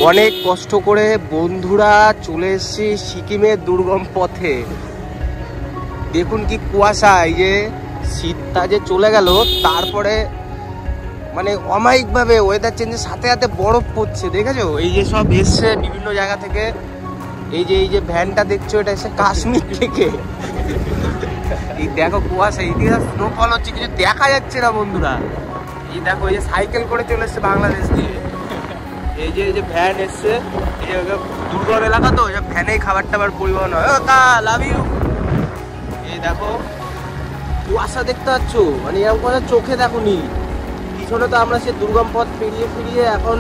অনেক কষ্ট করে বন্ধুরা চলে এসেছি সিকিমের দুর্গম পথে। দেখুন কি কুয়াশা, এই যে শীতটা যে চলে গেল তারপরে মানে অমায়িকভাবে ওয়েদার চেঞ্জের সাথে সাথে বরফ পড়ছে, দেখেছো? এই যে সব এসছে বিভিন্ন জায়গা থেকে। এই যে ভ্যানটা দেখছো, এটা এসে কাশ্মীর থেকে। এই দেখো কুয়াশা, ইতিহাস স্নোফল হচ্ছে, কিছু দেখা যাচ্ছে না বন্ধুরা। এই দেখো, এই যে সাইকেল করে চলে এসছে বাংলাদেশ দিয়ে। এই যে ভ্যান এসছে, এই যে দুর্গম এলাকা তো, ভ্যানেই খাবার টাবার পরিবহন হয়। Love you. এই দেখো কুয়াশা দেখতে পাচ্ছ, মানে এরকম করে চোখে দেখো নি। পিছনে তো আমরা সে দুর্গম পথ ফিরিয়ে এখন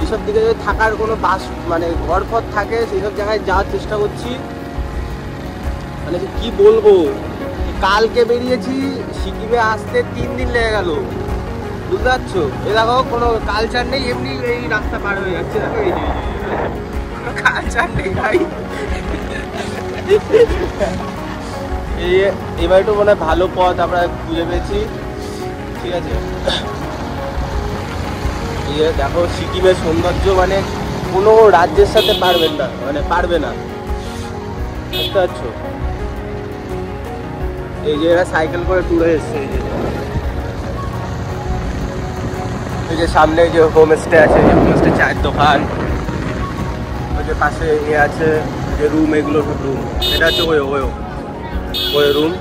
এইসব দিকে যদি থাকার কোনো বাস মানে ঘর পথ থাকে সেইসব জায়গায় যাওয়ার চেষ্টা করছি। মানে কি বলবো, কালকে বেরিয়েছি, সিকিমে আসতে 3 দিন লেগে গেল, বুঝতে পারছো? এ দেখো কোনো কালচার নেই, এমনি এই রাস্তা পার হয়ে যাচ্ছে। দেখো এই যে কোনো কালচার নেই ভাই। এবার একটু মনে হয় ভালো পথ আমরা খুঁজে পেয়েছি, ঠিক আছে? এই দেখো সিকিমের সৌন্দর্য মানে কোনো রাজ্যের সাথে পারবে না, বুঝতে পারছো? এই যে এরা সাইকেল করে ট্যুরে এসছে। এই যে সামনে যে হোমস্টে আছে, যে হোমস্টে চায়ের দোকান, ওই যে পাশে ইয়ে আছে যে রুম, এগুলো সব রুম। এটা হচ্ছে ওই রুম।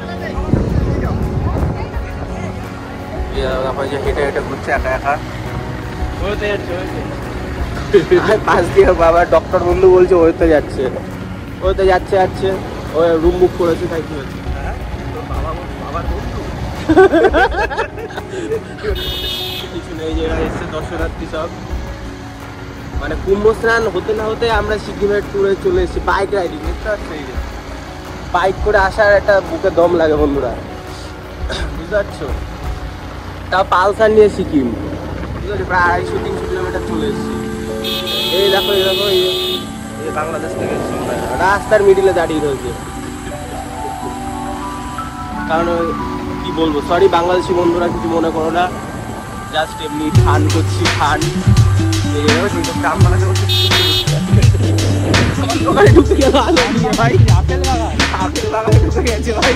যে হেঁটে হেঁটে ঘুরছে একা একা, পাশ দিয়ে বাবা ডক্টর বন্ধু বলছে ওইতে যাচ্ছে ওই রুম বুক করেছে, তাই কি হচ্ছে? কিছু নেই, যে এসছে দর্শনার্থী সব। মানে কুম্ভ স্নান হতে না হতে আমরা সিকিমের ট্যুরে চলে এসেছি বাইক রাইডিং, বুঝতে পারছো? এই যে বাইক করে আসার একটা বুকে দম লাগে বন্ধুরা, বুঝতে পারছো? তাও পালসার নিয়ে সিকিম, ঠিক আছে? প্রায় 250-300 কিলোমিটার চলে এসেছি। এই দেখো এই বাংলাদেশ থেকে রাস্তার মিডিলে দাঁড়িয়ে রয়েছে। কারণ কি বলবো, সরি বাংলাদেশি বন্ধুরা, কিছু মনে করো না, জাস্ট এমনি ফান করছি, ফান। ভাই আপেল বাগানে ঢুকে গেছে ভাই,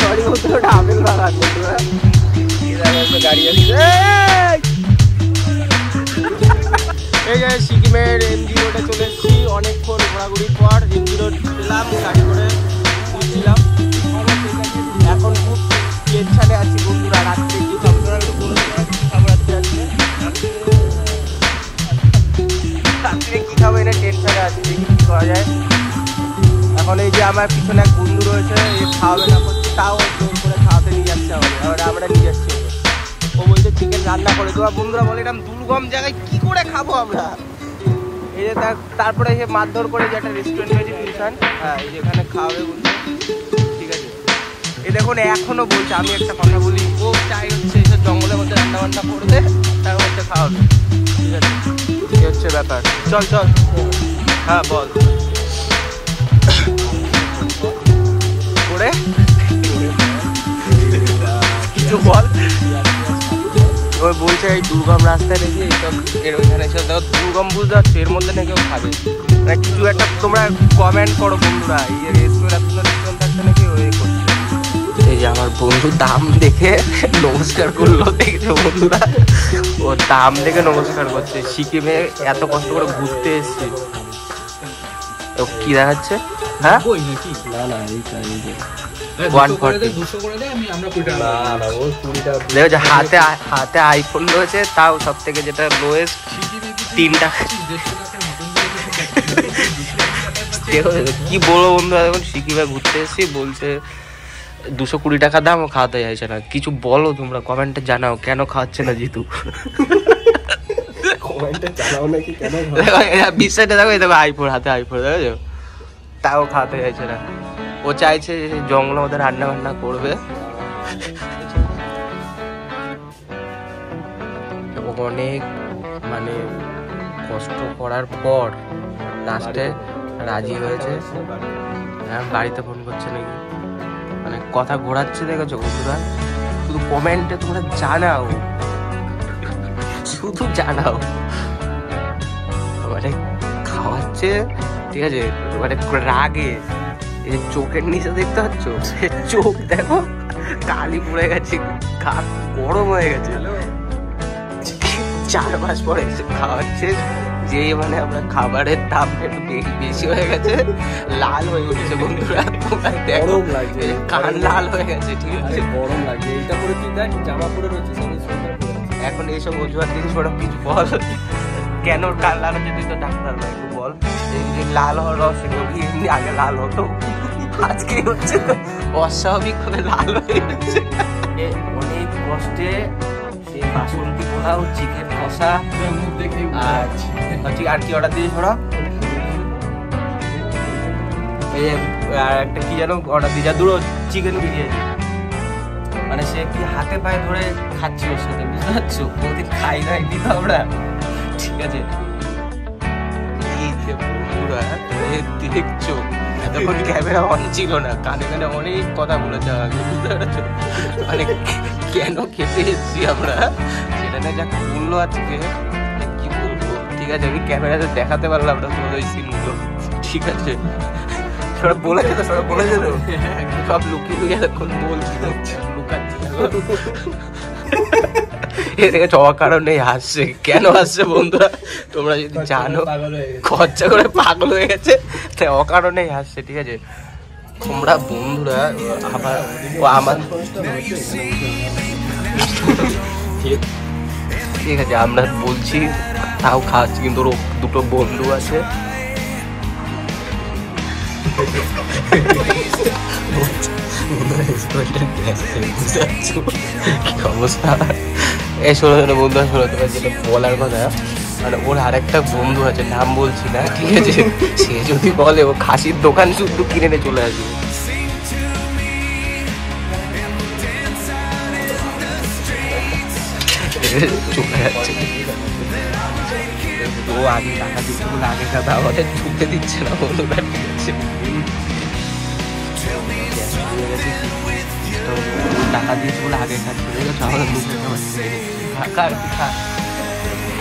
সরি বলতে, ওটা আপেল বাগান বন্ধুরা। গাড়ি আসছে। এই যে সিকিমের এমজি রোডে চলে এসেছি, অনেকক্ষণ ঘোরাঘুরির পর এমজি রোড পেলাম, গাড়ি করে ঘুরছিলাম। এখন খুব টেনশনে আছি বন্ধুরা, রাত্রে কি আপনারা একটু বলুন, রাত্রে কি খাবো এটা টেনশনে আছি, দেখি কি করা যায়। এখন এই যে আমার পিছনে এক বন্ধু রয়েছে, খাওয়াবে না করছে, তাও জোর করে খাওয়াতে নিয়ে যাচ্ছে আমাদের, আমরা নিয়ে যাচ্ছি। ও বলছে চিকেন রান্না করে দেওয়া। বন্ধুরা বলে এরকম দুর্গম জায়গায় কি করে খাবো আমরা? এই যে তারপরে সে মারধর করে যে একটা রেস্টুরেন্ট হয়েছে টিউশন, হ্যাঁ এই যে এখানে খাওয়াবে বলছে, ঠিক আছে? এই দেখুন এখনো বলছে, আমি একটা কথা বলি, ও চাই হচ্ছে এইসব জঙ্গলের মধ্যে রান্না বান্না করবে, তার মধ্যে খাওয়াবে, ঠিক আছে? এই হচ্ছে ব্যাপার। চল হ্যাঁ বল করে কিছু বল। ওই বলছে এই দুর্গম রাস্তায় নাকি এইসব, এর ওইখানে এসব দেখো দুর্গম, বুঝতে পারছো? এর মধ্যে নাকি কেউ খাবে মানে কিছু একটা। তোমরা কমেন্ট করো বন্ধুরা, এই রেস্টুরেন্ট থাকতে নাকি ওই করছে। এই যে আমার বন্ধু দাম দেখে নমস্কার করলো, দেখছো বন্ধুরা? ও দাম দেখে নমস্কার করছে। সিকিমে এত কষ্ট করে ঘুরতে এসছি। কি দেখাচ্ছে? হ্যাঁ না 140 হাতে আইফোন রয়েছে, তাও সব থেকে যেটা লোয়েস্ট 3 টাকা। কি বলবো বন্ধু, এখন সিকিমে ঘুরতে এসেছি, বলছে 220 টাকা দাম, ও খাওয়াতে চাইছে না। কিছু বলো তোমরা, কমেন্টে জানাও কেন খাওয়াচ্ছে না জিতু। বিশ্বাসটা দেখো, এই দেখো আইফোন, হাতে আইফোন, দেখো, তাও খাওয়াতে চাইছে না। ও চাইছে জঙ্গলের মধ্যে রান্না বান্না করবে। অনেক মানে কষ্ট করার পর লাস্টে রাজি হয়েছে। বাড়িতে ফোন করছে নাকি, মানে কথা ঘোরাচ্ছে, দেখেছো বন্ধুরা? শুধু কমেন্টে তোমরা জানাও, শুধু জানাও। মানে খাওয়াচ্ছে, ঠিক আছে, মানে রাগে এই চোখের নিচে দেখতে পাচ্ছ, সে চোখ দেখো কালি পড়ে গেছে, গাছ গরম হয়ে গেছে। 4 মাস পরে এসে খাওয়াচ্ছে, যে মানে আমরা খাবারের দাম একটু বেশি হয়ে গেছে, লাল হয়ে উঠেছে বন্ধুরা, তোমার দেখো কান লাল হয়ে গেছে, ঠিক আছে, গরম লাগে। এইটা পরে তুই দেখ জামা পরে রয়েছে, এখন এইসব অজুহাত দিন সব কিছু বল, কেন কান লাল হচ্ছে, তুই তো ডাক্তার ভাই, একটু বল। এই যে লাল হওয়ার রহস্য এমনি আগে লাল হতো, আজকে হচ্ছে অস্বাভাবিক ভাবে লাল হয়ে গেছে। অনেক কষ্টে সে বাসন্তী পোলাও, চিকেন কষা আর কি অর্ডার দিয়েছ ওরা, এই একটা কি যেন অর্ডার দিয়ে, যা দুটো চিকেন বিরিয়ানি, মানে সে কি হাতে পায়ে ধরে খাচ্ছি ওর সাথে, বুঝতে পারছো, কোনোদিন খাই নাই দিতে আমরা, ঠিক আছে। এই যে বন্ধুরা দেখছো, তখন ক্যামেরা অন ছিল না, কানে কানে অনেক কথা বলেছে আমাকে, বুঝতে পারছো, মানে কেন খেতে এসেছি আমরা সেটা না, যা বললো আজকে কি বলবো, ঠিক আছে, আমি ক্যামেরাতে দেখাতে পারলাম না ওই সিনগুলো, ঠিক আছে, সব বলেছে তো, সব বলেছে তো, সব লুকিয়ে লুকিয়ে এতক্ষণ বলছি, লুকাচ্ছি এদিকে কারণে হাসছে, কেন হাসছে বন্ধুরা তোমরা যদি জানো, খরচা করে পাগল হয়ে গেছে, তাই অকারণেই হাসছে, ঠিক আছে। তোমরা বন্ধুরা আবার আমার ঠিক আছে, আমরা বলছি তাও খাচ্ছি, কিন্তু ওর দুটো বন্ধু আছে, অবস্থা। এই শোনো শোনো বন্ধুরা, শোনো, তোমার যেটা বলার কথা, মানে ওর আরেকটা বন্ধু আছে, নাম বলছি না, ঠিক আছে, সে যদি বলে ও খাসির দোকান শুধু কিনে নিয়ে চলে আসবে, চলে যাচ্ছে, ও আগে টাকা দিচ্ছে বলে আগে কথা আমাদের ঢুকতে দিচ্ছে না বন্ধুরা, ঠিক আছে, টাকা দিয়েছে বলে আগে খাচ্ছে, আমাদের মুখে ঢাকা আর কি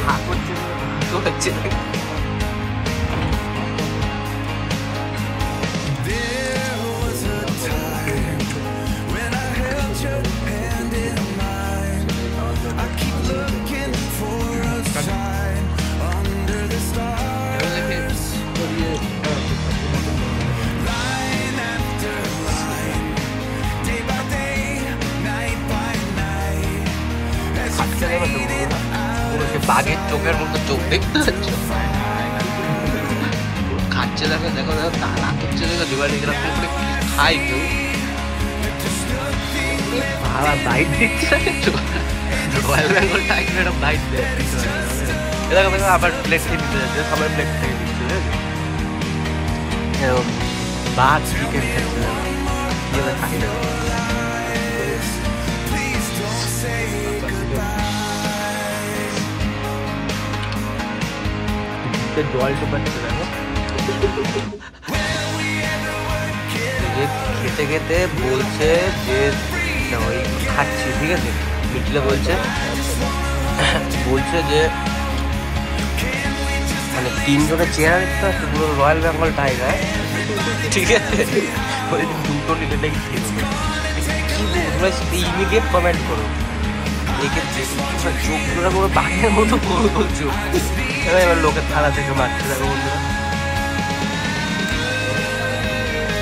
খা করছে, হচ্ছে বাঘের চোখের মতো চোখ দেখতে পাচ্ছ, খাচ্ছে, দেখো দেখো দেখো, তারা করছে, দেখো দিবালি এরকম করে খাই কেউ, বাবা বাইট দিচ্ছে, রয়্যাল বেঙ্গল টাইগার একটা বাইট দেয়, দেখো দেখো আবার প্লেট খেয়ে দিতে যাচ্ছে, সবাই প্লেট খেয়ে দিচ্ছে, এরকম বাঘ চিকেন খাচ্ছে, খাই না জলটা পাচ্ছে, দেখো খেতে খেতে বলছে যে ওই খাচ্ছি, ঠিক আছে, মিটলে বলছে যে মানে 3 জনের চেহারা দেখতে পাচ্ছে পুরো রয়্যাল বেঙ্গল টাইগার, ঠিক আছে, ওই দুটো নিলে নাকি ইমিডিয়েট কমেন্ট করো, চোখগুলো পুরো বাঘের মতো বলছো, এবার লোকের থালা থেকে মারতে থাকো বন্ধুরা,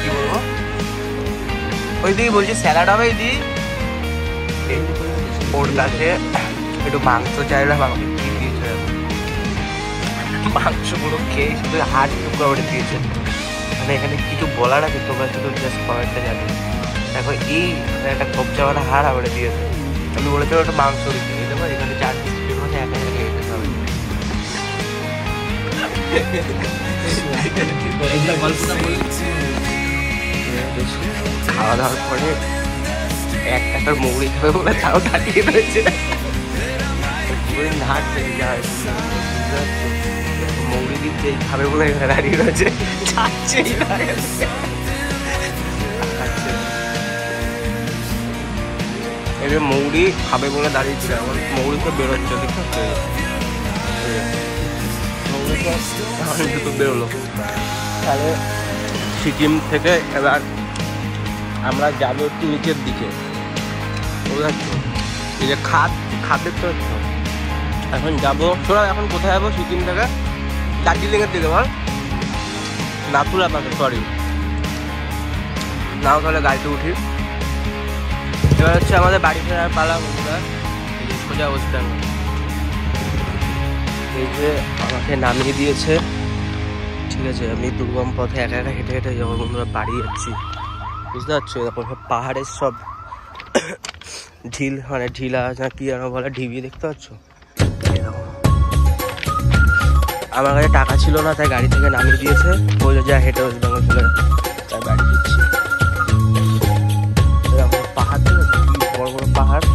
কি বলবো, ওই দিকে বলছি স্যালাড হবে, এই দিক ওর কাছে একটু মাংস চাইলে আমাকে দিয়ে দিয়েছে, মাংসগুলো খেয়ে শুধু হাড় টুকরো করে দিয়েছে, মানে এখানে কিছু বলার আছে, তোমরা শুধু জাস্ট কমেন্টটা জানি, দেখো এই একটা কবজাওয়ালা হাড় আবার দিয়েছে, আমি বলেছিলাম একটা মাংস দিতে দেবো, এখানে 4 পিস মানে একা একা খেয়ে যেতে হবে, খাওয়া দাওয়ার পরে 1 টাকার মৌরি খাবে বলে তাও দাঁড়িয়ে রয়েছে, মৌরি দিচ্ছে খাবে বলে দাঁড়িয়ে রয়েছে, এবার মৌরি খাবে বলে দাঁড়িয়েছিল, এখন মৌরি তো বেরোচ্ছে, দেখতে মৌরি এখন জুতো বেরোলো। তাহলে সিকিম থেকে এবার আমরা যাবো একটু নিচের দিকে, বুঝতে এই যে খাদ দেখতে পাচ্ছ। এখন যাবো তোরা, এখন কোথায় যাবো সিকিম থেকে? দার্জিলিংয়ের দিকে বল, নাথুলা পাশে, সরি নাও। তাহলে গাড়িতে উঠি। এবার হচ্ছে আমাদের বাড়ি ফেরার পালা বন্ধুরা। সোজা ওয়েস্ট বেঙ্গল। এই যে আমাকে নামিয়ে দিয়েছে, ঠিক আছে। আমি দুর্গম পথে একা একা হেঁটে হেঁটে যাবো বন্ধুরা, বাড়ি যাচ্ছি, বুঝতে পারছো। এরকম সব পাহাড়ের সব ঝিল, মানে ঝিলা কি যেন বলে, ঢিবি দেখতে পাচ্ছ। আমার কাছে টাকা ছিল না, তাই গাড়ি থেকে নামিয়ে দিয়েছে। ওই যা হেঁটে ওয়েস্ট বেঙ্গল চলে, তাই বাড়ি দিচ্ছি। পাহাড় দেখেছো, কি বড় বড় পাহাড়।